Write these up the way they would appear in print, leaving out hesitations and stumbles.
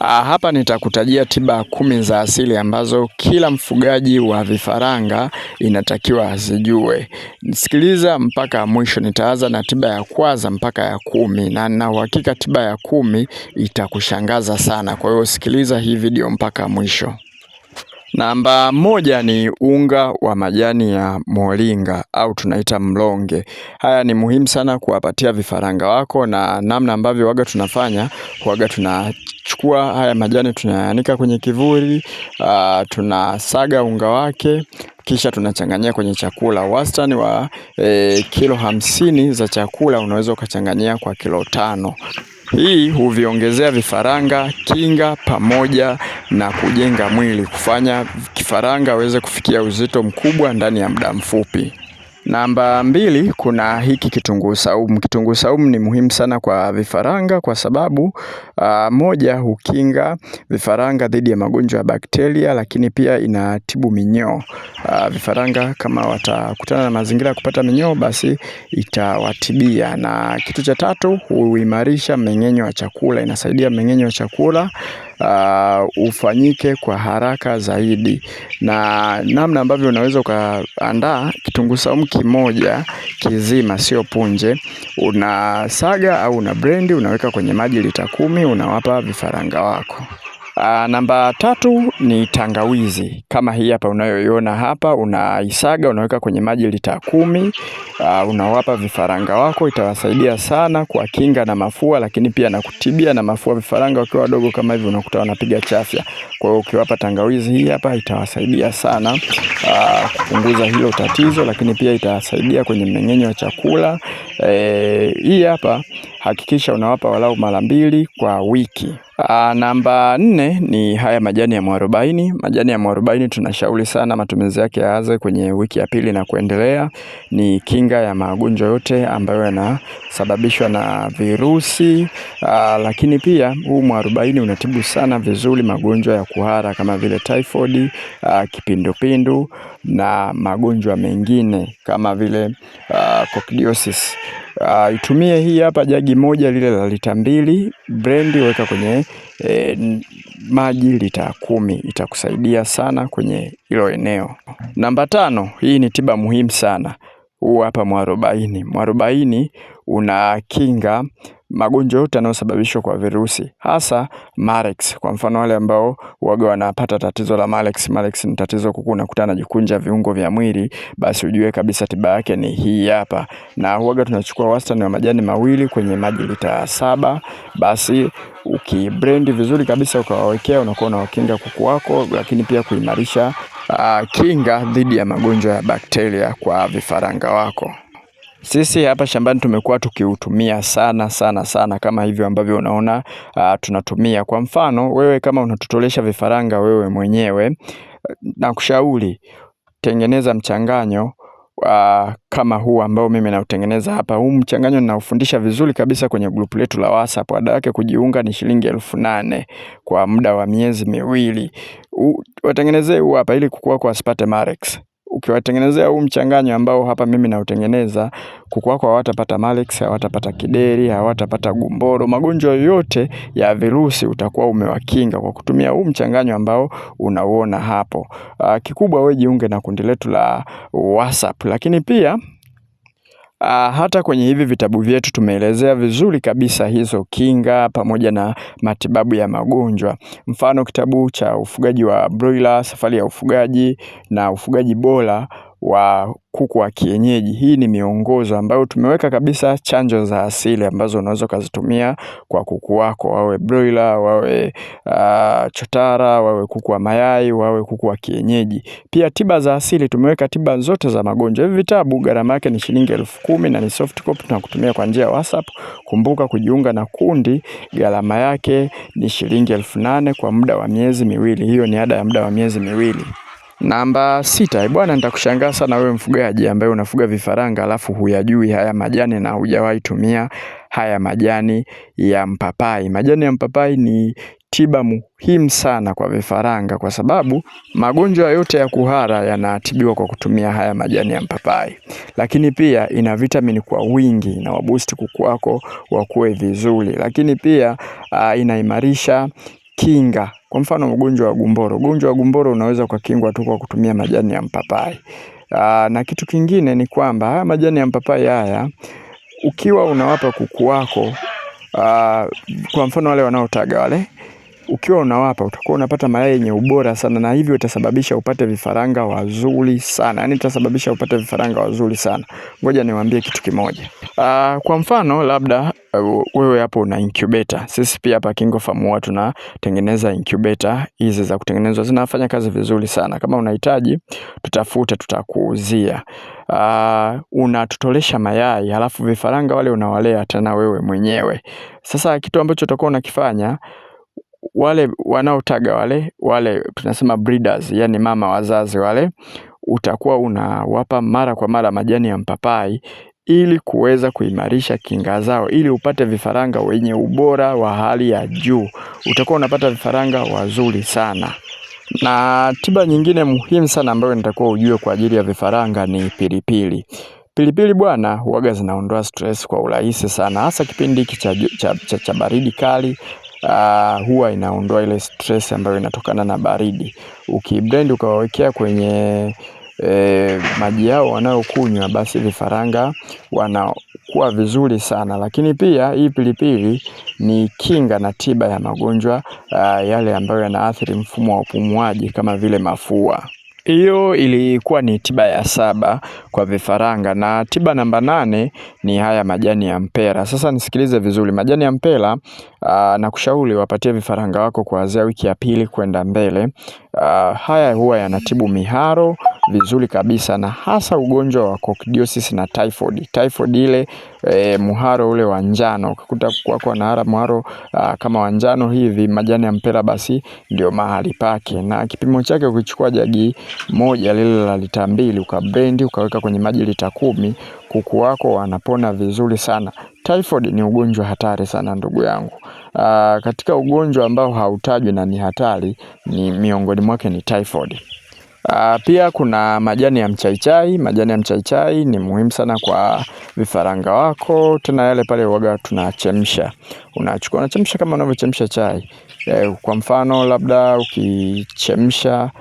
Hapa nitakutajia tiba 10 za asili ambazo kila mfugaji wa vifaranga inatakiwa azijue. Sikiliza mpaka mwisho. Nitaanza na tiba ya kwanza mpaka ya 10, na nina uhakika tiba ya 10 itakushangaza sana. Kwa hiyo sikiliza hii video mpaka mwisho. Namba 1 ni unga wa majani ya moringa au tunaita mlonge. Haya ni muhimu sana kuwapatia vifaranga wako, na namna ambavyo waga tunafanya, waga tunachukua haya majani tunayaanika kwenye kivuli, tunasaga unga wake, kisha tunachanganyia kwenye chakula. Wastani wa kilo 50 za chakula unaweza ukachanganyia kwa kilo 5. Hii huviongezea vifaranga kinga pamoja na kujenga mwili, kufanya kifaranga aweze kufikia uzito mkubwa ndani ya muda mfupi. Namba 2, kuna hiki kitunguu saumu. Kitunguu saumu ni muhimu sana kwa vifaranga kwa sababu moja, hukinga vifaranga dhidi ya magonjwa ya bakteria, lakini pia inatibu minyoo. Vifaranga kama watakutana na mazingira ya kupata minyoo, basi itawatibia. Na kitu cha 3, huimarisha mmeng'enyo wa chakula. Inasaidia mmeng'enyo wa chakula ufanyike kwa haraka zaidi. Na namna ambavyo unaweza ukaandaa kitunguu saumu kimoja kizima, sio punje, unasaga au una blend, unaweka kwenye maji lita 10, unawapa vifaranga wako. Namba 3 ni tangawizi. Kama hii hapa unayoiona hapa, unaisaga, unaweka kwenye maji lita 10, unawapa vifaranga wako. Itawasaidia sana kwa kinga na mafua, lakini pia na kutibia na mafua. Vifaranga wakiwa wadogo kama hivi unakuta wanapiga chafya. Kwa hiyo ukiwapa tangawizi hii hapa itawasaidia sana kupunguza hilo tatizo, lakini pia itawasaidia kwenye mmeng'enyo wa chakula. Hii hapa hakikisha unawapa walau mara 2 kwa wiki. Namba 4 ni haya majani ya mwarobaini. Majani ya mwarobaini tunashauri sana matumizi yake yaanze kwenye wiki ya 2 na kuendelea. Ni kinga ya magonjwa yote ambayo yanasababishwa na virusi, lakini pia huu mwarobaini unatibu sana vizuri magonjwa ya kuhara kama vile typhoid, kipindupindu na magonjwa mengine kama vile coccidiosis. Itumie hii hapa jagi moja lile la lita 2, blend, weka kwenye maji lita 10. Itakusaidia sana kwenye hilo eneo. Namba 5, hii ni tiba muhimu sana. Huu hapa mwarobaini. Mwarobaini unakinga magonjwa yote yanayosababishwa kwa virusi, hasa Marex. Kwa mfano wale ambao waga wanapata tatizo la Marex. Marex ni tatizo kuku unakutana jikunja viungo vya mwili, basi ujue kabisa tiba yake ni hii hapa. Na waga tunachukua wastani wa majani 2 kwenye maji lita 7. Basi ukiblend vizuri kabisa ukawawekea, unakuwa unawakinga kuku wako, lakini pia kuimarisha kinga dhidi ya magonjwa ya bakteria kwa vifaranga wako. Sisi hapa shambani tumekuwa tukiutumia sana sana sana kama hivyo ambavyo unaona tunatumia. Kwa mfano wewe kama unatotolesha vifaranga wewe mwenyewe, na kushauri tengeneza mchanganyo kama huu ambao mimi nautengeneza hapa. Huu mchanganyo ninaufundisha vizuri kabisa kwenye group letu la WhatsApp. Ada yake kujiunga ni shilingi 8,000 kwa muda wa miezi 2. Watengenezee huu hapa ili kuku wako wasipate Marex. Ukiwatengenezea huu mchanganyo ambao hapa mimi nautengeneza, kuku wako hawatapata Marex, hawatapata kideri, hawatapata gumboro. Magonjwa yote ya virusi utakuwa umewakinga kwa kutumia huu mchanganyo ambao unauona hapo. Kikubwa wewe jiunge na kundi letu la WhatsApp. Lakini pia hata kwenye hivi vitabu vyetu tumeelezea vizuri kabisa hizo kinga pamoja na matibabu ya magonjwa. Mfano kitabu cha ufugaji wa broiler, safari ya ufugaji na ufugaji bora wa kuku wa kienyeji. Hii ni miongozo ambayo tumeweka kabisa chanjo za asili ambazo unaweza kuzitumia kwa kuku wako, wawe broiler, wawe chotara, wawe kuku wa mayai, wawe kuku wa kienyeji. Pia tiba za asili tumeweka tiba zote za magonjwa. Hivi vitabu gharama yake ni shilingi 10,000 na ni soft copy, tunakutumia kwa njia ya WhatsApp. Kumbuka kujiunga na kundi, gharama yake ni shilingi 8,000 kwa muda wa miezi 2. Hiyo ni ada ya muda wa miezi 2. Namba 6, bwana, nitakushangaa sana wewe mfugaji ambaye unafuga vifaranga alafu huyajui haya majani na hujawahi tumia haya majani ya mpapai. Majani ya mpapai ni tiba muhimu sana kwa vifaranga kwa sababu magonjwa yote ya kuhara yanatibiwa kwa kutumia haya majani ya mpapai. Lakini pia ina vitamini kwa wingi na waboost kuku wako wakue vizuri. Lakini pia inaimarisha kinga. Kwa mfano ugonjwa wa gumboro. Ugonjwa wa gumboro unaweza kukingwa tu kwa kutumia majani ya mpapai. Na kitu kingine ni kwamba majani ya mpapai haya ukiwa unawapa kuku wako, kwa mfano wale wanaotaga wale, ukiwa unawapa utakuwa unapata mayai yenye ubora sana, na hivyo itasababisha upate vifaranga wazuri sana. Yaani itasababisha upate vifaranga wazuri sana. Ngoja niwaambie kitu kimoja. Kwa mfano labda wewe hapo una incubator. Sisi pia hapa KingoFarm huwa tunatengeneza incubator. Hizi za kutengenezwa zinafanya kazi vizuri sana. Kama unahitaji tutafute, tutakuuzia. Unatutolesha mayai, halafu vifaranga wale unawalea tena wewe mwenyewe. Sasa kitu ambacho utakuwa unakifanya, wale wanaotaga wale tunasema breeders, yani mama wazazi wale, utakuwa unawapa mara kwa mara majani ya mpapai ili kuweza kuimarisha kinga zao, ili upate vifaranga wenye ubora wa hali ya juu. Utakuwa unapata vifaranga wazuri sana. Na tiba nyingine muhimu sana ambayo nitakuwa ujue kwa ajili ya vifaranga ni pilipili. Pilipili bwana huwaga zinaondoa stress kwa urahisi sana, hasa kipindi hiki cha baridi kali. Huwa inaondoa ile stress ambayo inatokana na baridi. Ukiblend ukawawekea kwenye maji yao wanayokunywa, basi vifaranga wanakuwa vizuri sana. Lakini pia hii pilipili ni kinga na tiba ya magonjwa yale ambayo yanaathiri mfumo wa upumuaji kama vile mafua. Hiyo ilikuwa ni tiba ya 7 kwa vifaranga, na tiba namba 8 ni haya majani ya mpera. Sasa nisikilize vizuri. Majani ya mpera na kushauri wapatie vifaranga wako kuanzia wiki ya 2 kwenda mbele. Haya huwa yanatibu miharo vizuri kabisa, na hasa ugonjwa wa coccidiosis na typhoid. Typhoid ile muharo ule wa njano, ukikuta kwako na muharo kama wa njano hivi, majani ya mpera basi ndio mahali pake. Na kipimo chake ukichukua jagi moja lile la lita 2 ukablend ukaweka kwenye maji lita 10, kuku wako wanapona vizuri sana. Typhoid ni ugonjwa hatari sana ndugu yangu. Katika ugonjwa ambao hautajwi na ni hatari, ni miongoni mwake ni typhoid. Pia kuna majani ya mchaichai. Majani ya mchaichai ni muhimu sana kwa vifaranga wako. Tena yale pale huwaga tunachemsha. Unachemsha kama unavyochemsha chai. Kwa mfano labda ukichemsha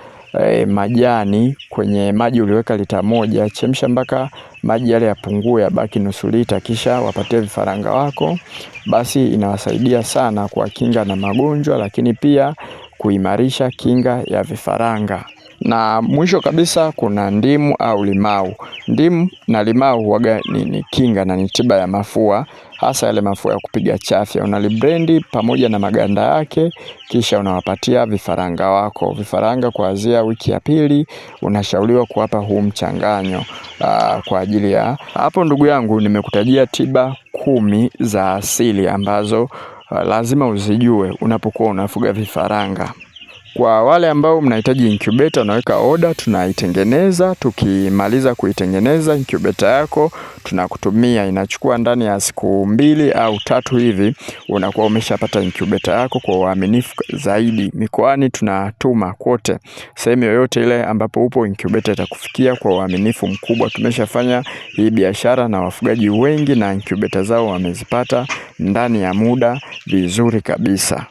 majani kwenye maji uliweka lita 1, chemsha mpaka maji yale yapungue, yabaki nusu lita, kisha wapatie vifaranga wako. Basi inawasaidia sana kwa kinga na magonjwa, lakini pia kuimarisha kinga ya vifaranga. Na mwisho kabisa kuna ndimu au limau. Ndimu na limau huwaga ni kinga na ni tiba ya mafua, hasa yale mafua ya kupiga chafya. Unalibrendi pamoja na maganda yake, kisha unawapatia vifaranga wako. Vifaranga kuanzia wiki ya 2 unashauriwa kuwapa huu mchanganyo kwa ajili ya hapo. Ndugu yangu, nimekutajia tiba 10 za asili ambazo lazima uzijue unapokuwa unafuga vifaranga. Kwa wale ambao mnahitaji incubator, unaweka order, tunaitengeneza. Tukimaliza kuitengeneza incubator yako, tunakutumia. Inachukua ndani ya siku 2 au 3 hivi, unakuwa umeshapata incubator yako kwa uaminifu zaidi. Mikoani tunatuma kote, sehemu yoyote ile ambapo upo, incubator itakufikia kwa uaminifu mkubwa. Tumeshafanya hii biashara na wafugaji wengi, na incubator zao wamezipata ndani ya muda vizuri kabisa.